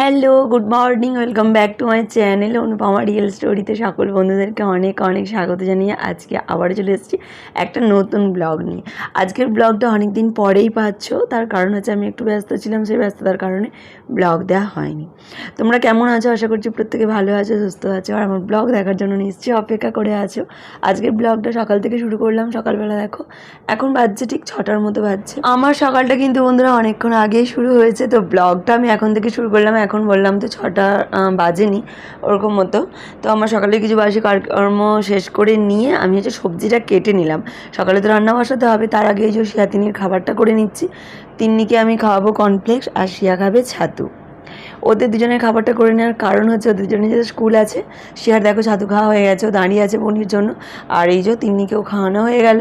Hello, good morning, welcome back to my channel Anupama real স্টোরিতে সকল বন্ধুদেরকে অনেক অনেক স্বাগত জানিয়ে আজকে আবার চলে এসেছি একটা নতুন ব্লগ নিয়ে। আজকের ব্লগটা অনেক দিন পরেই পাচ্ছ, তার কারণ হচ্ছে আমি একটু ব্যস্ত ছিলাম, সেই ব্যস্ততার কারণে ব্লগ দেওয়া হয়নি। তোমরা কেমন আছো? আশা করছি প্রত্যেকে ভালো আছো, সুস্থ আছো, আর আমার ব্লগ দেখার জন্য নিশ্চয়ই অপেক্ষা করে আছো। আজকের ব্লগটা সকাল থেকে শুরু করলাম। সকালবেলা দেখো এখন বাজছে ঠিক 6টার মতো বাজছে। আমার সকালটা কিন্তু বন্ধুরা অনেকক্ষণ আগেই শুরু হয়েছে, তো ব্লগটা আমি এখন থেকে শুরু করলাম। এখন বললাম তো 6টা বাজেনি ওরকম মতো। তো আমার সকালে কিছু বাসি কাজকর্ম শেষ করে নিয়ে আমি হচ্ছে সবজিটা কেটে নিলাম। সকালে তো রান্না বসাতে হবে, তার আগে এই যে শিয়া তিন্নির খাবারটা করে নিচ্ছি। তিন্নিকে আমি খাওয়াবো কর্নফ্লেক্স আর শিয়া খাবে ছাতু। ওদের দুজনের খাবারটা করে নেওয়ার কারণ হচ্ছে ওদের দুজনের যে স্কুল আছে, শিয়ার দেখো ছাতু খাওয়া হয়ে গেছে, ও দাঁড়িয়ে আছে পনির জন্য। আর এই যে তিন্নিকেও খাওয়ানো হয়ে গেল।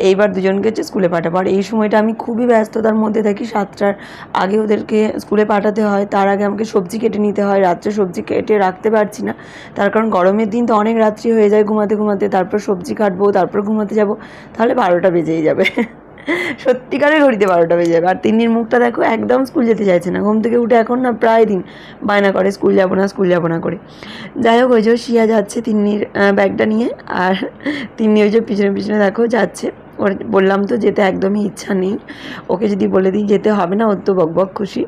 এইবার দুজনকে হচ্ছে স্কুলে পাঠাবো। আর এই সময়টা আমি খুবই ব্যস্ততার মধ্যে থাকি। 7টার আগে ওদেরকে স্কুলে পাঠাতে হয়, তার আগে আমাকে সবজি কেটে নিতে হয়। রাত্রে সবজি কেটে রাখতে পারছি না, তার কারণ গরমের দিন তো অনেক রাত্রি হয়ে যায় ঘুমাতে ঘুমাতে। তারপর সবজি কাটবো, তারপর ঘুমাতে যাব, তাহলে 12টা বেজেই যাবে। সত্যিকারের ঘড়িতে 12টা বেজে যাবে। আর তিন্নির মুখটা দেখো, একদম স্কুল যেতে চাইছে না। ঘুম থেকে উঠে এখন না প্রায় দিন বায়না করে স্কুল যাবো না, স্কুল যাবো না করে। যাই হোক, ওই যে শিয়া যাচ্ছে তিন্নির ব্যাগটা নিয়ে, আর তিন্নি ওই যে পিছনে পিছনে দেখো যাচ্ছে। ওর বললাম তো যেতে একদমই ইচ্ছা নেই, ওকে যদি বলে দিই যেতে হবে না, ওর তো বকবক খুশি,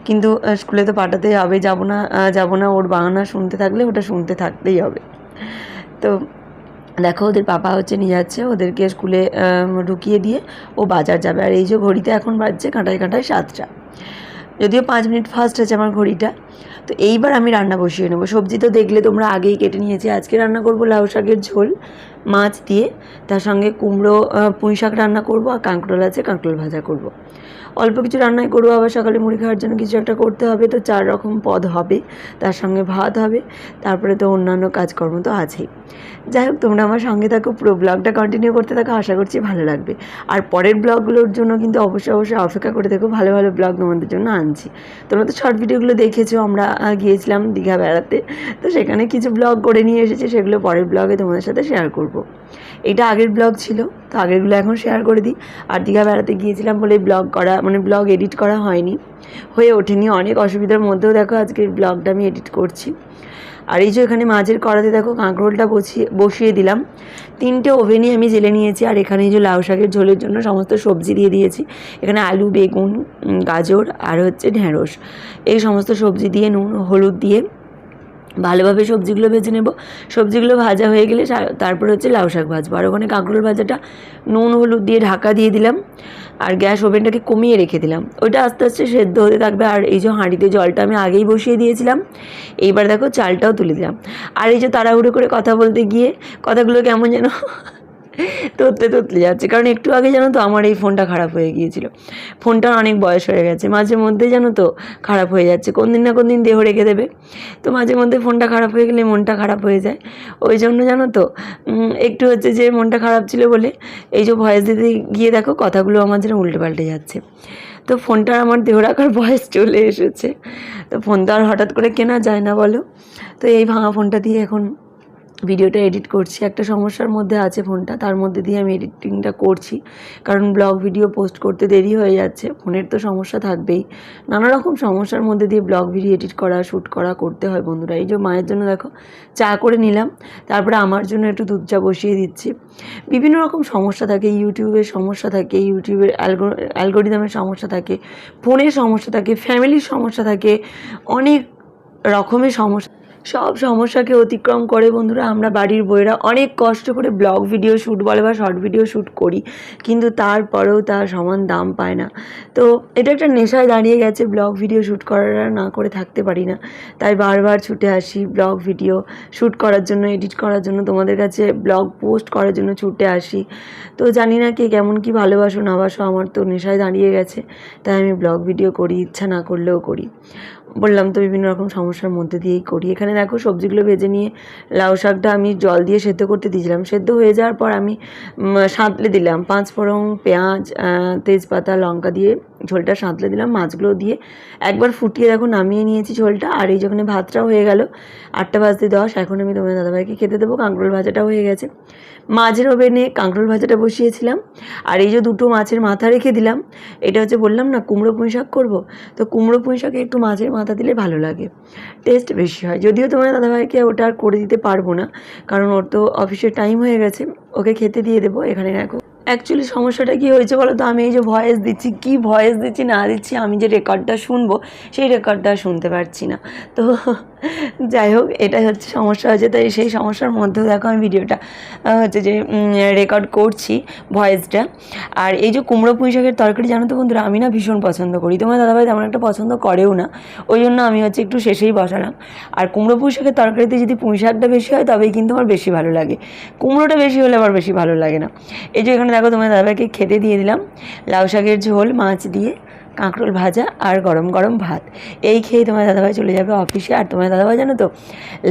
কিন্তু স্কুলে তো পাঠাতেই হবে। যাবো না ওর বাহানা শুনতে থাকলে ওটা শুনতে থাকতেই হবে। তো দেখো ওদের পাপা হচ্ছে নিয়ে যাচ্ছে ওদেরকে স্কুলে ঢুকিয়ে দিয়ে ও বাজার যাবে। আর এই যে ঘড়িতে এখন বাজছে কাঁটায় কাঁটায় 7টা, যদিও 5 মিনিট ফাস্ট আছে আমার ঘড়িটা। তো এইবার আমি রান্না বসিয়ে নেবো। সবজি তো দেখলে তোমরা আগেই কেটে নিয়েছি। আজকে রান্না করব লাউ শাকের ঝোল মাছ দিয়ে, তার সঙ্গে কুমড়ো পুঁই শাক রান্না করব, আর কাঁকরোল আছে, কাঁকরোল ভাজা করব। অল্প কিছু রান্নাই করবো, আবার সকালে মুড়ি খাওয়ার জন্য কিছু একটা করতে হবে, তো 4 রকম পদ হবে, তার সঙ্গে ভাত হবে, তারপরে তো অন্যান্য কাজকর্ম তো আছেই। যাই হোক, তোমরা আমার সঙ্গে থাকো, পুরো ব্লগটা কন্টিনিউ করতে থাকো, আশা করছি ভালো লাগবে। আর পরের ব্লগগুলোর জন্য কিন্তু অবশ্যই অপেক্ষা করে দেখো, ভালো ভালো ব্লগ তোমাদের জন্য আনছি। তোমরা তো শর্ট ভিডিওগুলো দেখেছো, আমরা গিয়েছিলাম দীঘা বেড়াতে, তো সেখানে কিছু ব্লগ করে নিয়ে এসেছি, সেগুলো পরের ব্লগে তোমাদের সাথে শেয়ার করব। এটা আগের ব্লগ ছিল, তো আগেরগুলো এখন শেয়ার করে দিই। আর দীঘা বেড়াতে গিয়েছিলাম বলে ব্লগ এডিট করা হয়ে ওঠেনি। অনেক অসুবিধার মধ্যেও দেখো আজকের ব্লগটা আমি এডিট করছি। আর এই যে এখানে মাঝের কড়াতে দেখো কাঁকরোলটা বসিয়ে দিলাম। 3টে ওভেনই আমি জেলে নিয়েছি। আর এখানে এই যে লাউ শাকের ঝোলের জন্য সমস্ত সবজি দিয়ে দিয়েছি। এখানে আলু, বেগুন, গাজর আর হচ্ছে ঢেঁড়স, এই সমস্ত সবজি দিয়ে নুন হলুদ দিয়ে ভালোভাবে সবজিগুলো ভেজে নেব। সবজিগুলো ভাজা হয়ে গেলে তারপরে হচ্ছে লাউ শাক ভাজবো। আর ওখানে কাঁকরোল ভাজাটা নুন হলুদ দিয়ে ঢাকা দিয়ে দিলাম, আর গ্যাস ওভেনটাকে কমিয়ে রেখে দিলাম। ওইটা আস্তে আস্তে সেদ্ধ হতে থাকবে। আর এই যে হাঁড়িতে জলটা আমি আগেই বসিয়ে দিয়েছিলাম, এইবার দেখো চালটাও তুলে দিলাম। আর এই যে তাড়াহুড়ো করে কথা বলতে গিয়ে কথাগুলো কেমন যেন তোতলে যাচ্ছে, কারণ একটু আগে জানো তো আমার এই ফোনটা খারাপ হয়ে গিয়েছিল। ফোনটার অনেক বয়স হয়ে গেছে, মাঝে মধ্যে জানো তো খারাপ হয়ে যাচ্ছে, কোন দিন না কোন দিন দেহ রেখে দেবে। তো মাঝে মধ্যে ফোনটা খারাপ হয়ে গেলে মনটা খারাপ হয়ে যায়। ওই জন্য জানো তো একটু হচ্ছে যে মনটা খারাপ ছিল বলে এই যে ভয়েস দিতে গিয়ে দেখো কথাগুলো আমার যেন উল্টে পাল্টে যাচ্ছে। তো ফোনটার আমার দেহ রাখার বয়স চলে এসেছে। তো ফোন তো আর হঠাৎ করে কেনা যায় না বলো। তো এই ভাঙা ফোনটা দিয়ে এখন ভিডিওটা এডিট করছি। একটা সমস্যার মধ্যে আছে ফোনটা, তার মধ্যে দিয়ে আমি এডিটিংটা করছি, কারণ ব্লগ ভিডিও পোস্ট করতে দেরি হয়ে যাচ্ছে। ফোনের তো সমস্যা থাকবেই, নানা রকম সমস্যার মধ্যে দিয়ে ব্লগ ভিডিও এডিট করা, শ্যুট করা করতে হয় বন্ধুরা। এই যে মায়ের জন্য দেখো চা করে নিলাম, তারপরে আমার জন্য একটু দুধ চা বসিয়ে দিচ্ছি। বিভিন্ন রকম সমস্যা থাকে, ইউটিউবের সমস্যা থাকে, ইউটিউবের অ্যালগোরিদমের সমস্যা থাকে, ফোনের সমস্যা থাকে, ফ্যামিলির সমস্যা থাকে, অনেক রকমের সমস্যা। সব সমস্যাকে অতিক্রম করে বন্ধুরা আমরা বাড়ির বউয়েরা অনেক কষ্ট করে ব্লগ ভিডিও শ্যুট বলে বা শর্ট ভিডিও শ্যুট করি, কিন্তু তারপরেও তার সমান দাম পায় না। তো এটা একটা নেশায় দাঁড়িয়ে গেছে, ব্লগ ভিডিও শ্যুট করা না করে থাকতে পারি না। তাই বারবার ছুটে আসি ব্লগ ভিডিও শ্যুট করার জন্য, এডিট করার জন্য, তোমাদের কাছে ব্লগ পোস্ট করার জন্য ছুটে আসি। তো জানি না কে কেমন কি ভালোবাসো না বাসো, আমার তো নেশায় দাঁড়িয়ে গেছে, তাই আমি ব্লগ ভিডিও করি, ইচ্ছা না করলেও করি। বললাম তো বিভিন্ন রকম সমস্যার মধ্যে দিয়েই করি। এখানে দেখো সবজিগুলো ভেজে নিয়ে লাউ শাকটা আমি জল দিয়ে সেদ্ধ করতে দিয়েছিলাম। সেদ্ধ হয়ে যাওয়ার পর আমি সাঁতলে দিলাম 5 ফোড়ন, পেঁয়াজ, তেজপাতা, লঙ্কা দিয়ে ঝোলটা সাঁতলে দিলাম, মাছগুলো দিয়ে একবার ফুটিয়ে দেখো নামিয়ে নিয়েছি ঝোলটা। আর এই যখন ভাতটাও হয়ে গেল, 8:10 এখন আমি তোমার দাদাভাইকে খেতে দেবো। কাঁকরোল ভাজাটাও হয়ে গেছে, মাঝের ওভেনে কাঁকরোল ভাজাটা বসিয়েছিলাম। আর এই যে দুটো মাছের মাথা রেখে দিলাম, এটা হচ্ছে বললাম না কুমড়ো পুঁই শাক করবো, তো কুমড়ো পুঁই শাকে একটু মাছের মাথা দিলে ভালো লাগে, টেস্ট বেশি হয়। যদিও তোমার দাদাভাইকে ওটা আর করে দিতে পারবো না, কারণ ওর তো অফিসের টাইম হয়ে গেছে, ওকে খেতে দিয়ে দেবো। এখানে দেখো অ্যাকচুয়ালি সমস্যাটা কী হয়েছে বলো তো, আমি এই যে ভয়েস দিচ্ছি, কী ভয়েস দিচ্ছি না দিচ্ছি, আমি যে রেকর্ডটা শুনবো সেই রেকর্ডটা শুনতে পারছি না। তো যাই হোক, এটাই হচ্ছে সমস্যা হয়েছে। তাই সেই সমস্যার মধ্যেও দেখো আমি ভিডিওটা হচ্ছে যে রেকর্ড করছি ভয়েসটা। আর এই যে কুমড়ো পুঁই শাকের তরকারি, জানো তো বন্ধুরা, আমি না ভীষণ পছন্দ করি, তোমার দাদাভাই তেমন একটা পছন্দ করেও না, ওই জন্য আমি হচ্ছে একটু শেষেই বসালাম। আর কুমড়ো পুঁই শাকের তরকারিতে যদি পুঁই শাকটা বেশি হয় তবেই কিন্তু আমার বেশি ভালো লাগে, কুমড়োটা বেশি হলে আমার বেশি ভালো লাগে না। এই যে এখানে দেখো তোমার দাদাভাইকে খেতে দিয়ে দিলাম, লাউ শাকের ঝোল, মাছ দিয়ে কাঁকরোল ভাজা আর গরম গরম ভাত। এই খেয়েই তোমার দাদাভাই চলে যাবে অফিসে। আর তোমার দাদাভাই জানো তো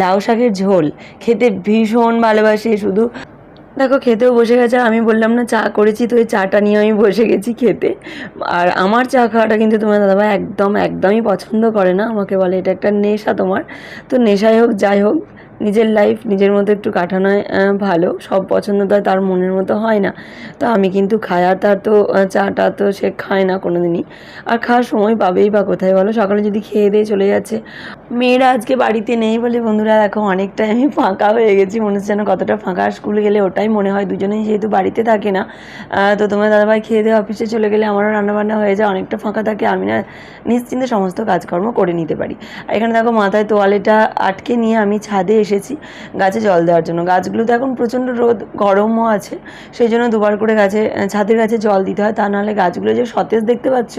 লাউ শাকের ঝোল খেতে ভীষণ ভালোবাসে, শুধু দেখো খেতেও বসে গেছে। আর আমি বললাম না চা করেছি, তো এই চাটা নিয়ে আমি বসে গেছি খেতে। আর আমার চা খাওয়াটা কিন্তু তোমার দাদাভাই একদমই পছন্দ করে না, আমাকে বলে এটা একটা নেশা তোমার। তো নেশাই হোক যাই হোক, নিজের লাইফ নিজের মতো একটু কাটানোয় ভালো, সব পছন্দ তো তার মনের মতো হয় না। তো আমি কিন্তু খাই, আর তার তো চাটা তো সে খায় না কোনো দিনই, আর খাওয়ার সময় পাবেই বা কোথায় বলো, সকালে যদি খেয়ে দিয়ে চলে যাচ্ছে। মেয়েরা আজকে বাড়িতে নেই বলে বন্ধুরা দেখো অনেকটাই আমি ফাঁকা হয়ে গেছি, মনে হচ্ছে যেন কতটা ফাঁকা। স্কুলে গেলে ওটাই মনে হয়, দুজনেই যেহেতু বাড়িতে থাকে না, তো তোমার দাদাভাই খেয়ে দিয়ে অফিসে চলে গেলে আমারও রান্নাবান্না হয়ে যায়, অনেকটা ফাঁকা থাকে, আমি না নিশ্চিন্তে সমস্ত কাজকর্ম করে নিতে পারি। আর এখানে দেখো মাথায় তোয়ালেটা আটকে নিয়ে আমি ছাদে এসেছি গাছে জল দেওয়ার জন্য। গাছগুলোতে এখন প্রচণ্ড রোদ, গরমও আছে, সেই জন্য দুবার করে ছাদের গাছে জল দিতে হয়, তা নাহলে গাছগুলো যে সতেজ দেখতে পাচ্ছ,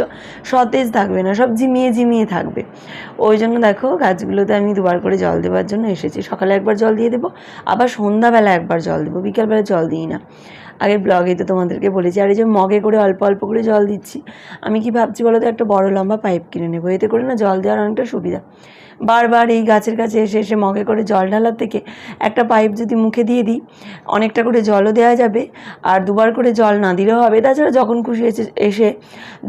সতেজ থাকবে না, সব ঝিমিয়ে ঝিমিয়ে থাকবে। ওই জন্য দেখো গাছগুলোতে আমি দুবার করে জল দেওয়ার জন্য এসেছি। সকালে একবার জল দিয়ে দেবো, আবার সন্ধ্যাবেলা একবার জল দেবো, বিকেলবেলা জল দিই না, আগের ব্লগে তো তোমাদেরকে বলেছি। আর এই যে মগে করে অল্প অল্প করে জল দিচ্ছি, আমি কি ভাবছি বলো তো, একটা বড় লম্বা পাইপ কিনে নেবো, এতে করে না জল দেওয়ার অনেকটা সুবিধা। বারবার এই গাছের কাছে এসে এসে মগে করে জল ঢালার থেকে একটা পাইপ যদি মুখে দিয়ে দিই, অনেকটা করে জলও দেওয়া যাবে, আর দুবার করে জল না দিলেও হবে। তাছাড়া যখন খুশি এসে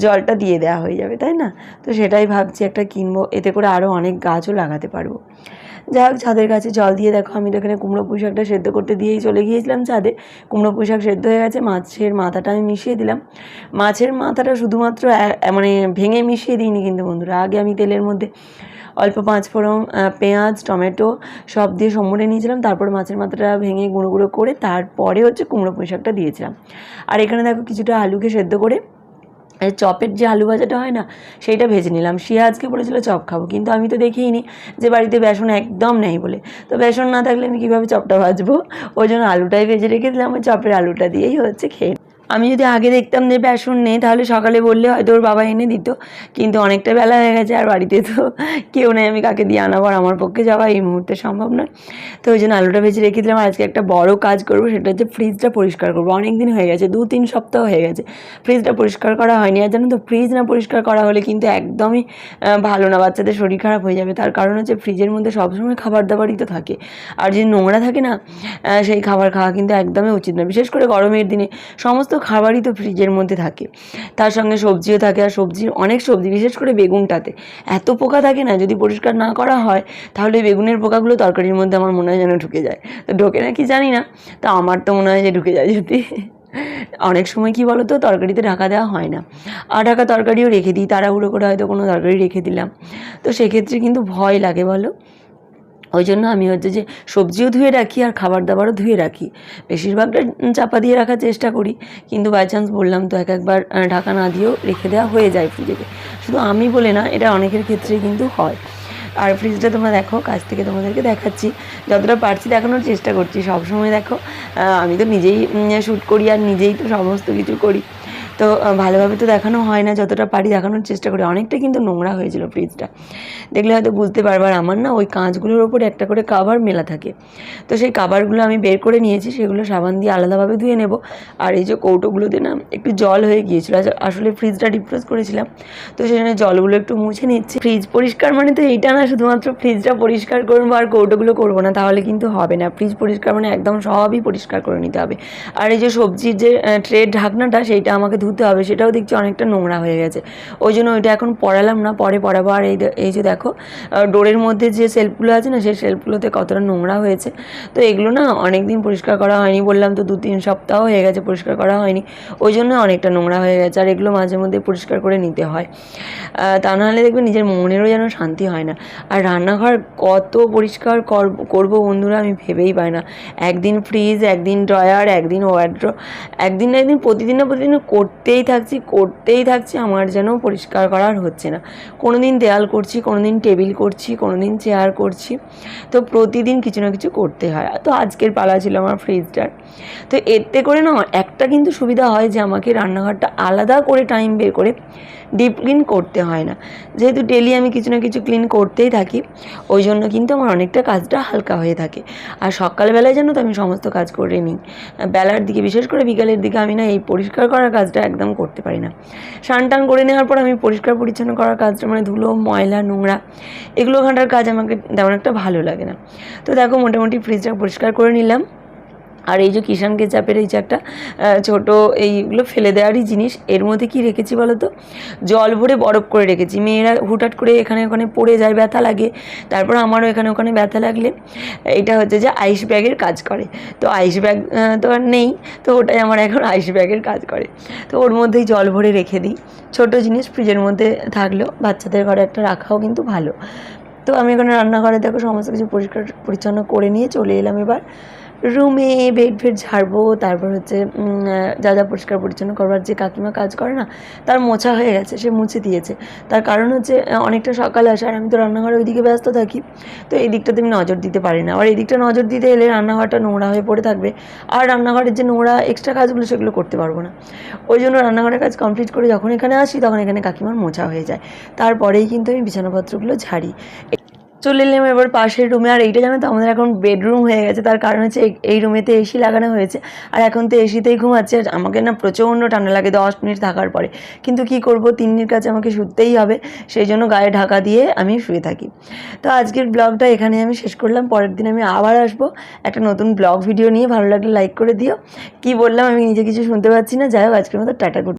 জলটা দিয়ে দেওয়া হয়ে যাবে, তাই না? তো সেটাই ভাবছি একটা কিনবো, এতে করে আরও অনেক গাছও লাগাতে পারবো। যাই হোক, ছাদের কাছে জল দিয়ে দেখো আমি তো এখানে কুমড়ো পুঁই শাকটা সেদ্ধ করতে দিয়েই চলে গিয়েছিলাম ছাদে। কুমড়ো পুঁই শাক সেদ্ধ হয়ে গেছে, মাছের মাথাটা আমি মিশিয়ে দিলাম। মাছের মাথাটা শুধুমাত্র মানে ভেঙে মিশিয়ে দিইনি কিন্তু বন্ধুরা, আগে আমি তেলের মধ্যে অল্প 5 ফোড়ন, পেঁয়াজ, টমেটো সব দিয়ে সম্বরে নিয়েছিলাম, তারপর মাছের মাথাটা ভেঙে গুঁড়ো গুঁড়ো করে তারপরে হচ্ছে কুমড়ো পুঁই শাকটা দিয়েছিলাম। আর এখানে দেখো কিছুটা আলুকে সেদ্ধ করে চপের যে আলু ভাজাটা হয় না, সেইটা ভেজে নিলাম। সে আজকে বলেছিল চপ খাবো, কিন্তু আমি তো দেখিনি যে বাড়িতে বেসন একদম নেই বলে, তো বেসন না থাকলে আমি কীভাবে চপটা ভাজবো, ওই জন্য আলুটাই ভেজে রেখে দিলাম, ওই চপের আলুটা দিয়েই হচ্ছে খেয়ে। আমি যদি আগে দেখতাম যে বেসন নেই, তাহলে সকালে বললে হয়তো ওর বাবা এনে দিত, কিন্তু অনেকটা বেলা হয়ে গেছে আর বাড়িতে তো কেউ নেই, আমি কাকে দিয়ে আনাবো, আর আমার পক্ষে যাওয়া এই মুহূর্তে সম্ভব নয়। তো ওই জন্য আলুটা ভেজে রেখে দিলাম। আর আজকে একটা বড় কাজ করবো, সেটা হচ্ছে ফ্রিজটা পরিষ্কার করবো। অনেক দিন হয়ে গেছে, 2-3 সপ্তাহ হয়ে গেছে ফ্রিজটা পরিষ্কার করা হয়নি। আর জানো তো, ফ্রিজ না পরিষ্কার করা হলে কিন্তু একদমই ভালো না, বাচ্চাদের শরীর খারাপ হয়ে যাবে। তার কারণ হচ্ছে ফ্রিজের মধ্যে সবসময় খাবার দাবারই তো থাকে, আর যে নোংরা থাকে না, সেই খাবার খাওয়া কিন্তু একদমই উচিত না। বিশেষ করে গরমের দিনে সমস্ত খাবারই তো ফ্রিজের মধ্যে থাকে, তার সঙ্গে সবজিও থাকে। আর অনেক সবজি, বিশেষ করে বেগুনটাতে এত পোকা থাকে না, যদি পরিষ্কার না করা হয় তাহলে বেগুনের পোকাগুলো তরকারির মধ্যে আমার মনে হয় যেন ঢুকে যায়। তো ঢোকে না কি জানি না, তো আমার তো মনে হয় যে ঢুকে যায়। যদি অনেক সময় কি বলো তো, তরকারিতে ঢাকা দেওয়া হয় না, আর ঢাকা তরকারিও রেখে দিই, তাড়াহুড়ো করে হয়তো কোনো তরকারি রেখে দিলাম, তো সেক্ষেত্রে কিন্তু ভয় লাগে বলো। ওই জন্য আমি হচ্ছে যে সবজিও ধুয়ে রাখি আর খাবার দাবারও ধুয়ে রাখি, বেশিরভাগটা চাপা দিয়ে রাখার চেষ্টা করি, কিন্তু বাই চান্স বললাম তো একবার ঢাকা না দিয়েও রেখে দেওয়া হয়ে যায় ফ্রিজে। শুধু আমি বলে না, এটা অনেকের ক্ষেত্রেই কিন্তু হয়। আর ফ্রিজটা তোমরা দেখো, কাছ থেকে তোমাদেরকে দেখাচ্ছি, যতটা পারছি দেখানোর চেষ্টা করছি। সবসময় দেখো আমি তো নিজেই শ্যুট করি আর নিজেই তো সমস্ত কিছু করি, তো ভালোভাবে তো দেখানো হয় না, যতটা পারি দেখানোর চেষ্টা করি। অনেকটা কিন্তু নোংরা হয়েছিল ফ্রিজটা, দেখলে হয়তো বুঝতে পারবার। আমার না ওই কাঁচগুলোর ওপর একটা করে কাভার মেলা থাকে, তো সেই কাভারগুলো আমি বের করে নিয়েছি, সেগুলো সাবান দিয়ে আলাদাভাবে ধুয়ে নেব। আর এই যে কৌটোগুলোতে না একটু জল হয়ে গিয়েছিলো, আসলে ফ্রিজটা ডিফ্রোজ করেছিলাম, তো সেখানে জলগুলো একটু মুছে নিচ্ছি। ফ্রিজ পরিষ্কার মানে তো এইটা না, শুধুমাত্র ফ্রিজটা পরিষ্কার করবো আর কৌটোগুলো করবো না, তাহলে কিন্তু হবে না। ফ্রিজ পরিষ্কার মানে একদম সবই পরিষ্কার করে নিতে হবে। আর এই যে সবজির যে ট্রের ঢাকনাটা, সেইটা আমাকে ধুতে হবে সেটাও দেখছি অনেকটা নোংরা হয়ে গেছে, ওই জন্য ওইটা এখন পরালাম না, পরে পরাবো। আর এই যে দেখো ডোরের মধ্যে যে শেলফগুলো আছে না, সেই শেলফগুলোতে কতটা নোংরা হয়েছে। তো এগুলো না অনেক দিন পরিষ্কার করা হয়নি, বললাম তো 2-3 সপ্তাহ হয়ে গেছে পরিষ্কার করা হয়নি, ওই জন্য অনেকটা নোংরা হয়ে গেছে। আর এগুলো মাঝে মধ্যে পরিষ্কার করে নিতে হয়, তা নাহলে দেখবে নিজের মনেরও যেন শান্তি হয় না। আর রান্নাঘর কত পরিষ্কার করবো বন্ধুরা, আমি ভেবেই পাই না। একদিন ফ্রিজ, একদিন ড্রয়ার, একদিন ওয়ার্ড্রো, একদিন না একদিন প্রতিদিন করতেই থাকছি, আমার যেন পরিষ্কার করা আর হচ্ছে না। কোনো দিন দেয়াল করছি, কোনো দিন টেবিল করছি, কোনো দিন চেয়ার করছি, তো প্রতিদিন কিছু না কিছু করতে হয়। তো আজকের পালা ছিল আমার ফ্রিজটার। তো এতে করে না একটা কিন্তু সুবিধা হয় যে আমাকে রান্নাঘরটা আলাদা করে টাইম বের করে ডিপ ক্লিন করতে হয় না, যেহেতু ডেলি আমি কিছু না কিছু ক্লিন করতেই থাকি, ওই জন্য কিন্তু আমার অনেকটা কাজটা হালকা হয়ে থাকে। আর সকালবেলায় জানো তো আমি সমস্ত কাজ করে নিই, বেলার দিকে বিশেষ করে বিকালের দিকে আমি না এই পরিষ্কার করার কাজটা একদম করতে পারি না। স্নান টান করে নেওয়ার পর আমি পরিষ্কার পরিচ্ছন্ন করার কাজটা, মানে ধুলো ময়লা নোংরা এগুলো ঘাঁটার কাজ আমাকে তেমন একটা ভালো লাগে না। তো দেখো মোটামুটি ফ্রিজটা পরিষ্কার করে নিলাম। আর এই যে কিষান কেচাপের এই যে একটা ছোটো এইগুলো ফেলে দেওয়ারই জিনিস, এর মধ্যে কি রেখেছি বলো তো, জল ভরে বরফ করে রেখেছি। মেয়েরা হুটহাট করে এখানে ওখানে পড়ে যায়, ব্যথা লাগে, তারপর আমারও এখানে ওখানে ব্যথা লাগলে এটা হচ্ছে যে আইস ব্যাগের কাজ করে। তো আইস ব্যাগ তো আর নেই, তো ওটাই আমার এখন আইস ব্যাগের কাজ করে। তো ওর মধ্যেই জল ভরে রেখে দিই, ছোটো জিনিস ফ্রিজের মধ্যে থাকলেও বাচ্চাদের ঘরে একটা রাখাও কিন্তু ভালো। তো আমি এখানে রান্নাঘরে দেখো সমস্ত কিছু পরিষ্কার পরিচ্ছন্ন করে নিয়ে চলে এলাম এবার রুমে। বেড ফেড ঝাড়বো, তারপর হচ্ছে যা যা পরিষ্কার পরিচ্ছন্ন করবার যে কাকিমা কাজ করে না, তার মোছা হয়ে গেছে, সে মুছে দিয়েছে। তার কারণ হচ্ছে অনেকটা সকাল আসে, আর আমি তো রান্নাঘরে ওইদিকে ব্যস্ত থাকি, তো এই দিকটাতে আমি নজর দিতে পারি না। আবার এই দিকটা নজর দিতে এলে রান্নাঘরটা নোংরা হয়ে পড়ে থাকবে, আর রান্নাঘরের যে নোংরা এক্সট্রা কাজগুলো সেগুলো করতে পারবো না। ওই জন্য রান্নাঘরের কাজ কমপ্লিট করে যখন এখানে আসি, তখন এখানে কাকিমার মোছা হয়ে যায়, তারপরেই কিন্তু আমি বিছানাপত্রগুলো ঝাড়ি। চলে এলাম এবার পাশের রুমে। আর এইটা জানো তো আমাদের এখন বেডরুম হয়ে গেছে, তার কারণ হচ্ছে এই রুমেতে এসি লাগানো হয়েছে, আর এখন তো এসিতেই ঘুমাচ্ছে। আর আমাকে না প্রচণ্ড ঠান্ডা লাগে 10 মিনিট থাকার পরে, কিন্তু কি করব, তিন্নির কাছে আমাকে শুতেই হবে, সেই জন্য গায়ে ঢাকা দিয়ে আমি শুয়ে থাকি। তো আজকের ব্লগটা এখানে আমি শেষ করলাম, পরের দিন আমি আবার আসবো একটা নতুন ব্লগ ভিডিও নিয়ে। ভালো লাগলে লাইক করে দিও। কি বললাম আমি নিজে কিছু শুনতে পাচ্ছি না, যাই হোক আজকের মতো টাটা।